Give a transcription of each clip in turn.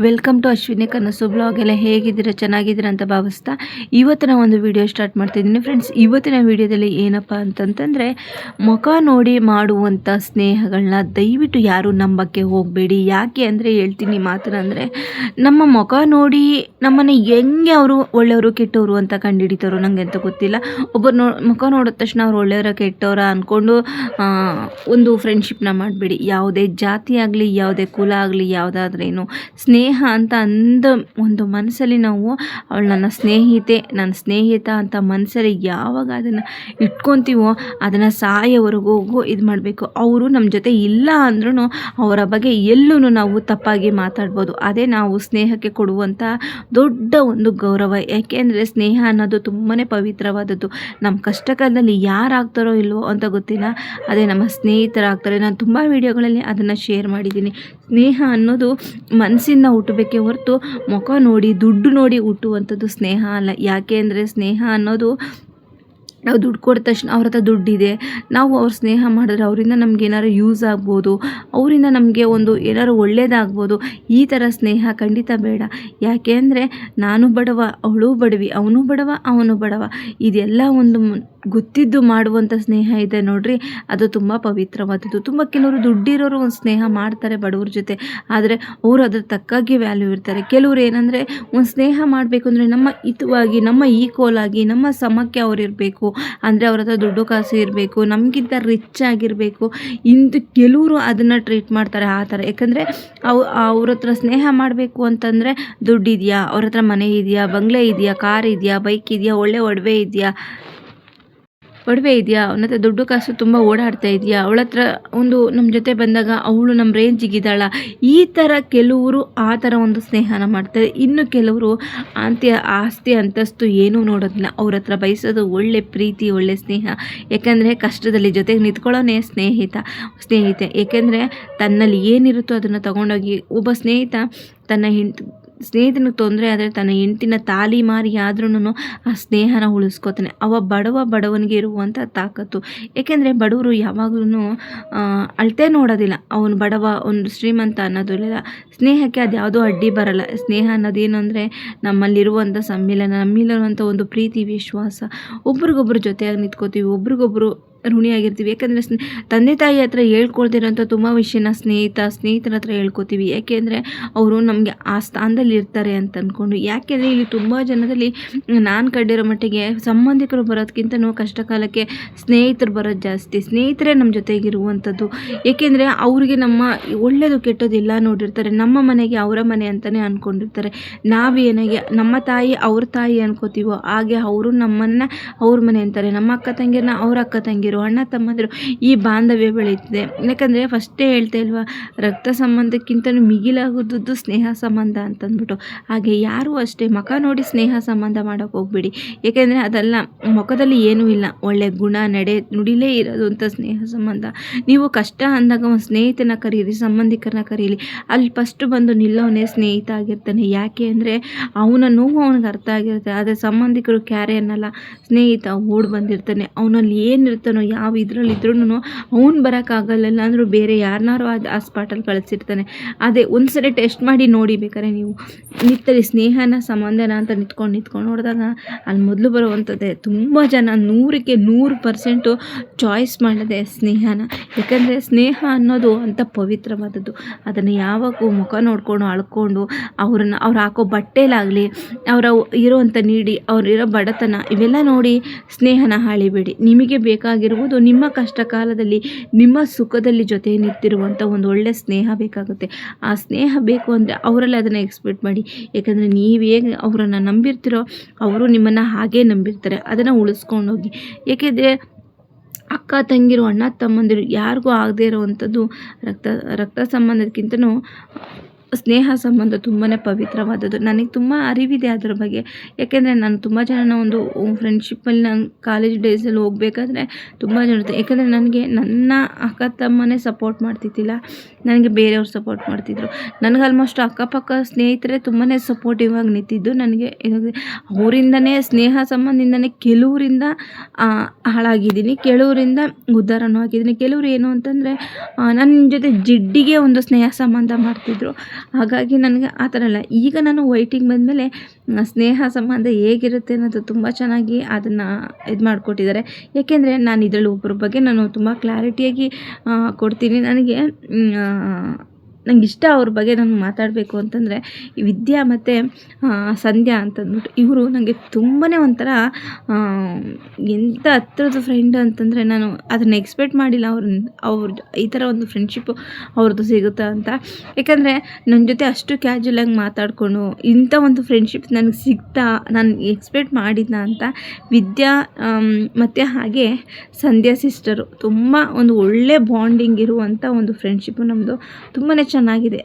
Welcome to Ashwini ಕನಸು blog. ಎಲ್ಲ ಹೇಗಿದ್ದೀರಾ? ಚೆನ್ನಾಗಿದ್ದೀರಾ ಅಂತ ಭಾವಿಸ್ತಾ ಇವತ್ತಿನ ಒಂದು ವಿಡಿಯೋ ಸ್ಟಾರ್ಟ್ ಮಾಡ್ತಿದ್ದೀನಿ ಫ್ರೆಂಡ್ಸ್. ಇವತ್ತಿನ ವಿಡಿಯೋದಲ್ಲಿ ಏನಪ್ಪ ಅಂತಂತಂದರೆ, ಮುಖ ನೋಡಿ ಮಾಡುವಂಥ ಸ್ನೇಹಗಳನ್ನ ದಯವಿಟ್ಟು ಯಾರು ನಂಬಕ್ಕೆ ಹೋಗಬೇಡಿ. ಯಾಕೆ ಅಂದರೆ ಹೇಳ್ತೀನಿ ಮಾತನ್ನ, ಅಂದರೆ ನಮ್ಮ ಮುಖ ನೋಡಿ ನಮ್ಮನ್ನು ಹೆಂಗೆ ಅವರು ಒಳ್ಳೆಯವರು ಕೆಟ್ಟವರು ಅಂತ ಕಂಡುಹಿಡಿತಾರೋ ನನಗೆ ಅಂತ ಗೊತ್ತಿಲ್ಲ. ಒಬ್ಬರು ಮುಖ ನೋಡಿದ ತಕ್ಷಣ ಅವ್ರು ಒಳ್ಳೆಯವರ ಕೆಟ್ಟವರ ಅಂದ್ಕೊಂಡು ಒಂದು ಫ್ರೆಂಡ್ಶಿಪ್ನ ಮಾಡಬೇಡಿ. ಯಾವುದೇ ಜಾತಿ ಆಗಲಿ, ಯಾವುದೇ ಕುಲ ಆಗಲಿ, ಯಾವುದಾದ್ರೇನು ಸ್ನೇಹ ಅಂತ ಒಂದು ಮನಸ್ಸಲ್ಲಿ ನಾವು ಅವಳು ನನ್ನ ಸ್ನೇಹಿತ ಅಂತ ಮನಸ್ಸಲ್ಲಿ ಯಾವಾಗ ಅದನ್ನು ಇಟ್ಕೊತೀವೋ ಅದನ್ನು ಸಾಯೋವರೆಗೂ ಇದು ಮಾಡಬೇಕು. ಅವರು ನಮ್ಮ ಜೊತೆ ಇಲ್ಲ ಅಂದ್ರೂ ಅವರ ಬಗ್ಗೆ ಎಲ್ಲೂ ನಾವು ತಪ್ಪಾಗಿ ಮಾತಾಡ್ಬೋದು. ಅದೇ ನಾವು ಸ್ನೇಹಕ್ಕೆ ಕೊಡುವಂಥ ದೊಡ್ಡ ಒಂದು ಗೌರವ. ಯಾಕೆಂದರೆ ಸ್ನೇಹ ಅನ್ನೋದು ತುಂಬಾ ಪವಿತ್ರವಾದದ್ದು. ನಮ್ಮ ಕಷ್ಟಕಾಲದಲ್ಲಿ ಯಾರಾಗ್ತಾರೋ ಇಲ್ವೋ ಅಂತ ಗೊತ್ತಿಲ್ಲ, ಅದೇ ನಮ್ಮ ಸ್ನೇಹಿತರಾಗ್ತಾರೆ. ನಾನು ತುಂಬ ವಿಡಿಯೋಗಳಲ್ಲಿ ಅದನ್ನು ಶೇರ್ ಮಾಡಿದ್ದೀನಿ. ಸ್ನೇಹ ಅನ್ನೋದು ಮನಸ್ಸಿಂದ ಹುಟ್ಟಬೇಕೇ ಹೊರತು ಮುಖ ನೋಡಿ ದುಡ್ಡು ನೋಡಿ ಹುಟ್ಟುವಂಥದ್ದು ಸ್ನೇಹ ಅಲ್ಲ. ಯಾಕೆ ಅಂದರೆ ಸ್ನೇಹ ಅನ್ನೋದು ನಾವು ದುಡ್ಡು ಕೊಟ್ಟ ತಕ್ಷಣ ಅವ್ರ ಹತ್ರ ದುಡ್ಡಿದೆ, ನಾವು ಅವ್ರ ಸ್ನೇಹ ಮಾಡಿದ್ರೆ ಅವರಿಂದ ನಮ್ಗೆ ಏನಾದ್ರು ಯೂಸ್ ಆಗ್ಬೋದು, ಅವರಿಂದ ನಮಗೆ ಒಂದು ಏನಾದ್ರು ಒಳ್ಳೇದಾಗ್ಬೋದು. ಈ ಥರ ಸ್ನೇಹ ಖಂಡಿತ ಬೇಡ. ಯಾಕೆ ಅಂದರೆ ನಾನು ಬಡವ, ಅವಳು ಬಡವಿ, ಅವನು ಬಡವ, ಅವನು ಬಡವ, ಇದೆಲ್ಲ ಒಂದು ಗೊತ್ತಿದ್ದು ಮಾಡುವಂಥ ಸ್ನೇಹ ಇದೆ ನೋಡ್ರಿ, ಅದು ತುಂಬ ಪವಿತ್ರವಾದದ್ದು. ತುಂಬ ಕೆಲವರು ದುಡ್ಡಿರೋರು ಒಂದು ಸ್ನೇಹ ಮಾಡ್ತಾರೆ ಬಡವ್ರ ಜೊತೆ, ಆದರೆ ಅವರು ಅದ್ರ ತಕ್ಕಾಗಿ ವ್ಯಾಲ್ಯೂ ಇರ್ತಾರೆ. ಕೆಲವರು ಏನಂದರೆ ಒಂದು ಸ್ನೇಹ ಮಾಡಬೇಕು ಅಂದರೆ ನಮ್ಮ ಹಿತವಾಗಿ, ನಮ್ಮ ಈಕ್ವಲ್ ಆಗಿ, ನಮ್ಮ ಸಮಕ್ಕೆ ಅವ್ರು ಇರಬೇಕು, ಅಂದರೆ ಅವ್ರ ಹತ್ರ ದುಡ್ಡು ಕಾಸು ಇರಬೇಕು, ನಮಗಿಂತ ರಿಚ್ ಆಗಿರಬೇಕು. ಕೆಲವರು ಅದನ್ನು ಟ್ರೀಟ್ ಮಾಡ್ತಾರೆ ಆ ಥರ. ಯಾಕಂದರೆ ಅವ್ರ ಹತ್ರ ಸ್ನೇಹ ಮಾಡಬೇಕು ಅಂತಂದರೆ ದುಡ್ಡಿದೆಯಾ, ಅವ್ರ ಹತ್ರ ಮನೆ ಇದೆಯಾ, ಬಂಗ್ಲೆ ಇದೆಯಾ, ಕಾರ್ ಇದೆಯಾ, ಬೈಕ್ ಇದೆಯಾ, ಒಳ್ಳೆ ಒಡವೆ ಇದೆಯಾ, ಅವನ ಹತ್ರ ದುಡ್ಡು ಕಾಸು ತುಂಬ ಓಡಾಡ್ತಾ ಇದೆಯಾ, ಅವಳ ಹತ್ರ ಒಂದು ನಮ್ಮ ಜೊತೆ ಬಂದಾಗ ಅವಳು ನಮ್ಮ ರೇಂಜಿಗಿದ್ದಾಳ, ಈ ಥರ ಕೆಲವರು ಆ ಥರ ಒಂದು ಸ್ನೇಹನ ಮಾಡ್ತಾರೆ. ಇನ್ನು ಕೆಲವರು ಆಸ್ತಿ ಅಂತಸ್ತು ಏನೂ ನೋಡೋದಿಲ್ಲ, ಅವ್ರ ಹತ್ರ ಬಯಸೋದು ಒಳ್ಳೆ ಪ್ರೀತಿ, ಒಳ್ಳೆ ಸ್ನೇಹ. ಯಾಕಂದರೆ ಕಷ್ಟದಲ್ಲಿ ಜೊತೆಗೆ ನಿಂತ್ಕೊಳ್ಳೋನೇ ಸ್ನೇಹಿತೆ. ಯಾಕೆಂದರೆ ತನ್ನಲ್ಲಿ ಏನಿರುತ್ತೋ ಅದನ್ನು ತಗೊಂಡೋಗಿ, ಒಬ್ಬ ಸ್ನೇಹಿತ ತನ್ನ ಸ್ನೇಹಿತನಿಗೆ ತೊಂದರೆ ಆದರೆ ತನ್ನ ಹೆಂಡ್ತಿನ ತಾಲಿ ಮಾರಿ ಆದ್ರೂ ಆ ಸ್ನೇಹನ ಉಳಿಸ್ಕೋತಾನೆ. ಬಡವನಿಗೆ ಇರುವಂಥ ತಾಕತ್ತು. ಏಕೆಂದರೆ ಬಡವರು ಯಾವಾಗಲೂ ಅಳತೆ ನೋಡೋದಿಲ್ಲ, ಅವನು ಬಡವ, ಒಂದು ಶ್ರೀಮಂತ ಅನ್ನೋದಿಲ್ಲ. ಸ್ನೇಹಕ್ಕೆ ಅದು ಯಾವುದೋ ಅಡ್ಡಿ ಬರಲ್ಲ. ಸ್ನೇಹ ಅನ್ನೋದೇನು ಅಂದರೆ ನಮ್ಮಲ್ಲಿರುವಂಥ ಸಮ್ಮಿಲನ, ನಮ್ಮಲ್ಲಿರುವಂಥ ಒಂದು ಪ್ರೀತಿ, ವಿಶ್ವಾಸ, ಒಬ್ರಿಗೊಬ್ರು ಜೊತೆಯಾಗಿ ನಿಂತ್ಕೋತೀವಿ, ಒಬ್ರಿಗೊಬ್ರು ಋಣಿಯಾಗಿರ್ತೀವಿ. ಯಾಕಂದರೆ ತಂದೆ ತಾಯಿ ಹತ್ರ ಹೇಳ್ಕೊಳ್ತಿರೋಂಥ ತುಂಬ ವಿಷಯನ ಸ್ನೇಹಿತರ ಹತ್ರ ಹೇಳ್ಕೊತೀವಿ. ಯಾಕೆಂದರೆ ಅವರು ನಮಗೆ ಆ ಸ್ಥಾನದಲ್ಲಿ ಇರ್ತಾರೆ ಅಂತ ಅಂದ್ಕೊಂಡು. ಯಾಕೆಂದರೆ ಇಲ್ಲಿ ತುಂಬ ಜನದಲ್ಲಿ ನಾನು ಕಂಡಿರೋ ಮಟ್ಟಿಗೆ ಸಂಬಂಧಿಕರು ಬರೋದಕ್ಕಿಂತನೂ ಕಷ್ಟ ಕಾಲಕ್ಕೆ ಸ್ನೇಹಿತರು ಬರೋದು ಜಾಸ್ತಿ. ಸ್ನೇಹಿತರೇ ನಮ್ಮ ಜೊತೆಗಿರುವಂಥದ್ದು. ಏಕೆಂದರೆ ಅವರಿಗೆ ನಮ್ಮ ಒಳ್ಳೆಯದು ಕೆಟ್ಟದ್ದು ಎಲ್ಲ ನೋಡಿರ್ತಾರೆ. ನಮ್ಮ ಮನೆಗೆ ಅವರ ಮನೆ ಅಂತಲೇ ಅಂದ್ಕೊಂಡಿರ್ತಾರೆ. ನಾವೇನಾಗೆ ನಮ್ಮ ತಾಯಿ ಅವ್ರ ತಾಯಿ ಅನ್ಕೋತೀವೋ ಹಾಗೆ ಅವರು ನಮ್ಮನ್ನು ಅವ್ರ ಮನೆ ಅಂತಾರೆ. ನಮ್ಮ ಅಕ್ಕ ತಂಗಿರನ್ನ ಅವ್ರ ಅಕ್ಕ ತಂಗಿರು, ಅಣ್ಣ ತಮ್ಮಂದಿರು, ಈ ಬಾಂಧವ್ಯ ಬೆಳೀತಿದೆ. ಯಾಕಂದರೆ ಫಸ್ಟೇ ಹೇಳ್ತಾ ಇಲ್ವಾ, ರಕ್ತ ಸಂಬಂಧಕ್ಕಿಂತಲೂ ಮಿಗಿಲಾಗೋದದ್ದು ಸ್ನೇಹ ಸಂಬಂಧ ಅಂತಂದ್ಬಿಟ್ಟು. ಹಾಗೆ ಯಾರೂ ಅಷ್ಟೇ ಮುಖ ನೋಡಿ ಸ್ನೇಹ ಸಂಬಂಧ ಮಾಡೋಕ್ಕೆ ಹೋಗ್ಬೇಡಿ. ಏಕೆಂದರೆ ಅದೆಲ್ಲ ಮುಖದಲ್ಲಿ ಏನೂ ಇಲ್ಲ, ಒಳ್ಳೆ ಗುಣ, ನುಡಿಲೇ ಇರೋದು ಅಂತ ಸ್ನೇಹ ಸಂಬಂಧ. ನೀವು ಕಷ್ಟ ಅಂದಾಗ ಒಂದು ಸ್ನೇಹಿತನ ಕರೀರಿ, ಸಂಬಂಧಿಕರನ್ನ ಕರೀಲಿ, ಅಲ್ಲಿ ಫಸ್ಟ್ ಬಂದು ನಿಲ್ಲೋನೇ ಸ್ನೇಹಿತ ಆಗಿರ್ತಾನೆ. ಯಾಕೆ ಅಂದರೆ ಅವನ ನೋವು ಅವನಿಗೆ ಅರ್ಥ ಆಗಿರುತ್ತೆ. ಆದರೆ ಸಂಬಂಧಿಕರು ಕ್ಯಾರೆ ಅನ್ನಲ್ಲ, ಸ್ನೇಹಿತ ಓಡಿ ಬಂದಿರ್ತಾನೆ. ಅವನಲ್ಲಿ ಏನಿರ್ತಾನೋ, ಯಾವ ಇದರಲ್ಲಿದ್ರೂ ಅವ್ನು ಬರೋಕ್ಕಾಗಲ್ಲ ಅಂದರೂ ಬೇರೆ ಯಾರನ್ನಾರು ಆ ಸ್ಪಾಟಲ್ಲಿ ಕಳಿಸಿರ್ತಾನೆ. ಅದೇ ಒಂದು ಸರಿ ಟೆಸ್ಟ್ ಮಾಡಿ ನೋಡಿ ಬೇಕಾದ್ರೆ ನೀವು ನಿತ್ತಲ್ಲಿ ಸ್ನೇಹನ ಸಂಬಂಧನ ಅಂತ ನಿಂತ್ಕೊಂಡು ನೋಡಿದಾಗ ಅಲ್ಲಿ ಮೊದಲು ಬರುವಂಥದ್ದೇ. ತುಂಬ ಜನ 100% ಚಾಯ್ಸ್ ಮಾಡೋದೇ ಸ್ನೇಹನ. ಯಾಕಂದರೆ ಸ್ನೇಹ ಅನ್ನೋದು ಅಂಥ ಪವಿತ್ರವಾದದ್ದು. ಅದನ್ನು ಯಾವಾಗೂ ಮುಖ ನೋಡಿಕೊಂಡು ಅಳ್ಕೊಂಡು ಅವ್ರು ಹಾಕೋ ಬಟ್ಟೆಲಾಗಲಿ, ಅವರ ಇರೋವಂಥ ಅವರಿರೋ ಬಡತನ, ಇವೆಲ್ಲ ನೋಡಿ ಸ್ನೇಹನ ಹಾಳಿಬೇಡಿ. ನಿಮಗೆ ಬೇಕಾಗಿರುವುದು ನಿಮ್ಮ ಕಷ್ಟ ಕಾಲದಲ್ಲಿ, ನಿಮ್ಮ ಸುಖದಲ್ಲಿ ಜೊತೆ ನಿಂತಿರುವಂಥ ಒಂದು ಒಳ್ಳೆ ಸ್ನೇಹ ಬೇಕಾಗುತ್ತೆ. ಆ ಸ್ನೇಹ ಬೇಕು ಅಂದರೆ ಅವರಲ್ಲಿ ಅದನ್ನು ಎಕ್ಸ್ಪೆಕ್ಟ್ ಮಾಡಿ. ಯಾಕಂದರೆ ನೀವು ಹೇಗೆ ಅವರನ್ನು ನಂಬಿರ್ತೀರೋ ಅವರು ನಿಮ್ಮನ್ನು ಹಾಗೇ ನಂಬಿರ್ತಾರೆ. ಅದನ್ನು ಉಳಿಸ್ಕೊಂಡೋಗಿ. ಏಕೆಂದರೆ ಅಕ್ಕ ತಂಗಿರು, ಅಣ್ಣ ತಮ್ಮಂದಿರು ಯಾರಿಗೂ ಆಗದೇ ಇರೋವಂಥದ್ದು ರಕ್ತ ಸಂಬಂಧಕ್ಕಿಂತನೂ ಸ್ನೇಹ ಸಂಬಂಧ ತುಂಬಾ ಪವಿತ್ರವಾದದ್ದು. ನನಗೆ ತುಂಬ ಅರಿವಿದೆ ಅದರ ಬಗ್ಗೆ. ಯಾಕೆಂದರೆ ನಾನು ತುಂಬ ಜನನ ಒಂದು ಫ್ರೆಂಡ್ಶಿಪ್ಪಲ್ಲಿ ನಾನು ಕಾಲೇಜ್ ಡೇಸಲ್ಲಿ ಹೋಗಬೇಕಾದ್ರೆ ತುಂಬ ಜನ ಇರುತ್ತೆ. ಯಾಕಂದರೆ ನನಗೆ ನನ್ನ ಅಕ್ಕ ತಮ್ಮನೇ ಸಪೋರ್ಟ್ ಮಾಡ್ತಿದ್ದಿಲ್ಲ, ನನಗೆ ಬೇರೆಯವ್ರು ಸಪೋರ್ಟ್ ಮಾಡ್ತಿದ್ರು. ನನಗೆ ಆಲ್ಮೋಸ್ಟ್ ಅಕ್ಕಪಕ್ಕ ಸ್ನೇಹಿತರೆ ತುಂಬಾ ಸಪೋರ್ಟಿವ್ ಆಗಿ ನಿಂತಿದ್ದು. ನನಗೆ ಅವರಿಂದನೇ, ಸ್ನೇಹ ಸಂಬಂಧದಿಂದನೇ ಕೆಲವರಿಂದ ಹಾಳಾಗಿದ್ದೀನಿ, ಕೆಲವರಿಂದ ಉದ್ಧಾರನೂ ಆಗಿದ್ದೀನಿ. ಕೆಲವರು ಏನು ಅಂತಂದರೆ ನನ್ನ ಜೊತೆ ಜಿಡ್ಡಿಗೆ ಒಂದು ಸ್ನೇಹ ಸಂಬಂಧ ಮಾಡ್ತಿದ್ರು. ಹಾಗಾಗಿ ನನಗೆ ಆ ಥರ ಅಲ್ಲ. ಈಗ ನಾನು ವೈಟಿಂಗ್ ಬಂದಮೇಲೆ ಸ್ನೇಹ ಸಂಬಂಧ ಹೇಗಿರುತ್ತೆ ಅನ್ನೋದು ತುಂಬ ಚೆನ್ನಾಗಿ ಅದನ್ನು ಇದು ಮಾಡಿಕೊಟ್ಟಿದ್ದಾರೆ. ಏಕೆಂದರೆ ನಾನು ಇದರಲ್ಲಿ ಒಬ್ಬರ ಬಗ್ಗೆ ನಾನು ತುಂಬ ಕ್ಲಾರಿಟಿಯಾಗಿ ಕೊಡ್ತೀನಿ. ನನಗೆ ಇಷ್ಟ ಅವ್ರ ಬಗ್ಗೆ ನಾನು ಮಾತಾಡಬೇಕು ಅಂತಂದರೆ ವಿದ್ಯಾ ಮತ್ತು ಸಂಧ್ಯಾ ಅಂತಂದ್ಬಿಟ್ಟು ಇವರು ನನಗೆ ತುಂಬಾ ಒಂಥರ ಎಂಥ ಹತ್ರದ ಫ್ರೆಂಡ್ ಅಂತಂದರೆ ನಾನು ಅದನ್ನು ಎಕ್ಸ್ಪೆಕ್ಟ್ ಮಾಡಿಲ್ಲ ಅವ್ರದ್ದು ಈ ಥರ ಒಂದು ಫ್ರೆಂಡ್ಶಿಪ್ಪು ಅವ್ರದ್ದು ಸಿಗುತ್ತೆ ಅಂತ. ಯಾಕಂದರೆ ನನ್ನ ಜೊತೆ ಅಷ್ಟು ಕ್ಯಾಜುವಲಾಗಿ ಮಾತಾಡಿಕೊಂಡು ಇಂಥ ಒಂದು ಫ್ರೆಂಡ್ಶಿಪ್ ನನಗೆ ಸಿಗ್ತಾ ನಾನು ಎಕ್ಸ್ಪೆಕ್ಟ್ ಮಾಡಿದ್ನ ಅಂತ. ವಿದ್ಯಾ ಮತ್ತು ಹಾಗೆ ಸಂಧ್ಯಾ ಸಿಸ್ಟರು ತುಂಬ ಒಂದು ಒಳ್ಳೆ ಬಾಂಡಿಂಗ್ ಇರುವಂಥ ಒಂದು ಫ್ರೆಂಡ್ಶಿಪ್ಪು ನಮ್ಮದು. ತುಂಬಾ ಚೆನ್ನಾಗಿದೆ.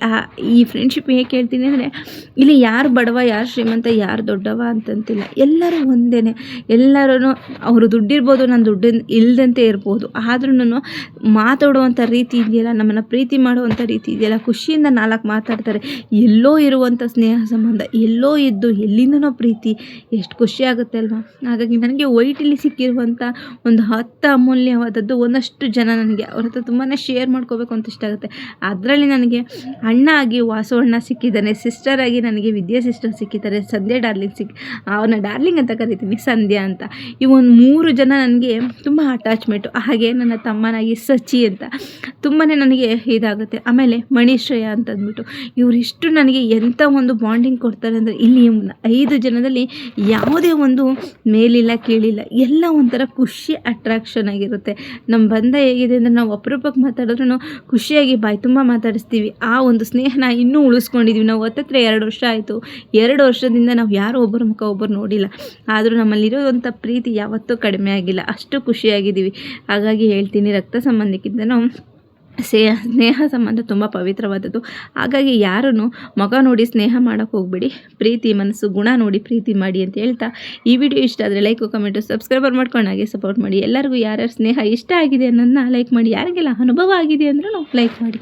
ಈ ಫ್ರೆಂಡ್ಶಿಪ್ ಹೇಗೆ ಹೇಳ್ತೀನಿ ಅಂದರೆ ಇಲ್ಲಿ ಯಾರು ಬಡವ ಯಾರು ಶ್ರೀಮಂತ ಯಾರು ದೊಡ್ಡವ ಅಂತಂತಿಲ್ಲ, ಎಲ್ಲರೂ ಒಂದೇ. ಎಲ್ಲರೂ ಅವರು ದುಡ್ಡಿರ್ಬೋದು, ನಾನು ದುಡ್ಡು ಇಲ್ಲದಂತೆ ಇರ್ಬೋದು, ಆದ್ರೂ ಮಾತಾಡುವಂಥ ರೀತಿ ಇದೆಯಲ್ಲ, ನಮ್ಮನ್ನು ಪ್ರೀತಿ ಮಾಡುವಂಥ ರೀತಿ ಇದೆಯಲ್ಲ, ಖುಷಿಯಿಂದ 4 ಮಾತಾಡ್ತಾರೆ. ಎಲ್ಲೋ ಇರುವಂಥ ಸ್ನೇಹ ಸಂಬಂಧ ಎಲ್ಲೋ ಇದ್ದು ಎಲ್ಲಿಂದನೋ ಪ್ರೀತಿ, ಎಷ್ಟು ಖುಷಿ ಆಗುತ್ತೆ ಅಲ್ವಾ. ಹಾಗಾಗಿ ನನಗೆ ವೈಟಿಲಿ ಸಿಕ್ಕಿರುವಂಥ ಒಂದು 10 ಅಮೂಲ್ಯವಾದದ್ದು ಒಂದಷ್ಟು ಜನ ನನಗೆ ಅವ್ರ ಹತ್ರ ತುಂಬಾ ಶೇರ್ ಮಾಡ್ಕೋಬೇಕು ಅಂತ ಇಷ್ಟ ಆಗುತ್ತೆ. ಅದರಲ್ಲಿ ನನಗೆ ಅಣ್ಣ ಆಗಿ ವಾಸು ಅಣ್ಣ ಸಿಕ್ಕಿದ್ದಾನೆ, ಸಿಸ್ಟರ್ ಆಗಿ ನನಗೆ ವಿದ್ಯಾ ಸಿಸ್ಟರ್ ಸಿಕ್ಕಿದ್ದಾರೆ, ಸಂಧ್ಯಾ ಡಾರ್ಲಿಂಗ್ ಅವನ ಡಾರ್ಲಿಂಗ್ ಅಂತ ಕರಿತೀನಿ, ಸಂಧ್ಯಾ ಅಂತ. ಈ ಒಂದು 3 ಜನ ನನಗೆ ತುಂಬ ಅಟ್ಯಾಚ್ಮೆಂಟು. ಹಾಗೆ ನನ್ನ ತಮ್ಮನಾಗಿ ಸಚಿ ಅಂತ ತುಂಬಾ ನನಗೆ ಇದಾಗುತ್ತೆ. ಆಮೇಲೆ ಮಣಿಶ್ರೇಯ ಅಂತಂದ್ಬಿಟ್ಟು ಇವರಿಷ್ಟು ನನಗೆ ಎಂಥ ಒಂದು ಬಾಂಡಿಂಗ್ ಕೊಡ್ತಾರೆ ಅಂದರೆ ಇಲ್ಲಿ 5 ಜನದಲ್ಲಿ ಯಾವುದೇ ಒಂದು ಮೇಲಿಲ್ಲ ಕೀಳಿಲ್ಲ, ಎಲ್ಲ ಒಂಥರ ಖುಷಿ ಅಟ್ರಾಕ್ಷನ್ ಆಗಿರುತ್ತೆ. ನಮ್ಮ ಬಂಧ ಹೇಗಿದೆ ಅಂದರೆ ನಾವು ಅಪರೂಪಕ್ಕೆ ಮಾತಾಡಿದ್ರೂ ಖುಷಿಯಾಗಿ ಬಾಯಿ ತುಂಬ ಮಾತಾಡಿಸ್ತೀವಿ. ಆ ಒಂದು ಸ್ನೇಹನ ಇನ್ನೂ ಉಳಿಸ್ಕೊಂಡಿದ್ದೀವಿ. ನಾವು ಹತ್ತತ್ರ 2 ವರ್ಷ ಆಯಿತು. 2 ವರ್ಷದಿಂದ ನಾವು ಯಾರೋ ಒಬ್ಬರ ಮುಖ ಒಬ್ಬರು ನೋಡಿಲ್ಲ, ಆದರೂ ನಮ್ಮಲ್ಲಿರೋವಂಥ ಪ್ರೀತಿ ಯಾವತ್ತೂ ಕಡಿಮೆ ಆಗಿಲ್ಲ, ಅಷ್ಟು ಖುಷಿಯಾಗಿದ್ದೀವಿ. ಹಾಗಾಗಿ ಹೇಳ್ತೀನಿ, ರಕ್ತ ಸಂಬಂಧಕ್ಕಿಂತನೂ ಸ್ನೇಹ ಸಂಬಂಧ ತುಂಬ ಪವಿತ್ರವಾದದ್ದು. ಹಾಗಾಗಿ ಯಾರನ್ನು ಮುಖ ನೋಡಿ ಸ್ನೇಹ ಮಾಡೋಕ್ಕೆ ಹೋಗ್ಬೇಡಿ, ಪ್ರೀತಿ ಮನಸ್ಸು ಗುಣ ನೋಡಿ ಪ್ರೀತಿ ಮಾಡಿ ಅಂತ ಹೇಳ್ತಾ, ಈ ವಿಡಿಯೋ ಇಷ್ಟ ಆದರೆ ಲೈಕು ಕಮೆಂಟು ಸಬ್ಸ್ಕ್ರೈಬರ್ ಮಾಡ್ಕೊಂಡು ಹಾಗೆ ಸಪೋರ್ಟ್ ಮಾಡಿ. ಎಲ್ಲರಿಗೂ ಯಾರ್ಯಾರು ಸ್ನೇಹ ಇಷ್ಟ ಆಗಿದೆ ಅನ್ನೋದನ್ನ ಲೈಕ್ ಮಾಡಿ, ಯಾರಿಗೆಲ್ಲ ಅನುಭವ ಆಗಿದೆ ಅಂದ್ರೂ ಲೈಕ್ ಮಾಡಿ.